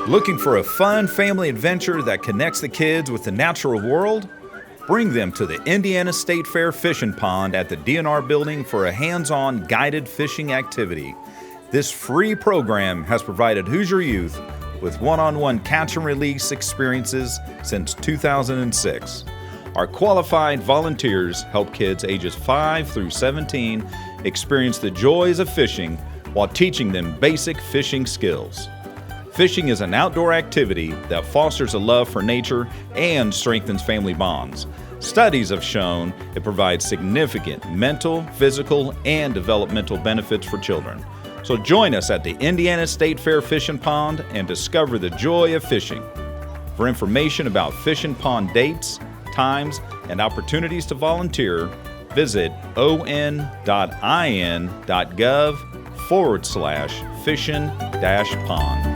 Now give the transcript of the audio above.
Looking for a fun family adventure that connects the kids with the natural world? Bring them to the Indiana State Fair Fishing Pond at the DNR building for a hands-on guided fishing activity. This free program has provided Hoosier youth with one-on-one catch and release experiences since 2006. Our qualified volunteers help kids ages 5 through 17 experience the joys of fishing while teaching them basic fishing skills. Fishing is an outdoor activity that fosters a love for nature and strengthens family bonds. Studies have shown it provides significant mental, physical, and developmental benefits for children. So join us at the Indiana State Fair Fishing Pond and discover the joy of fishing. For information about fishing pond dates, times, and opportunities to volunteer, visit on.in.gov/fishin-pond.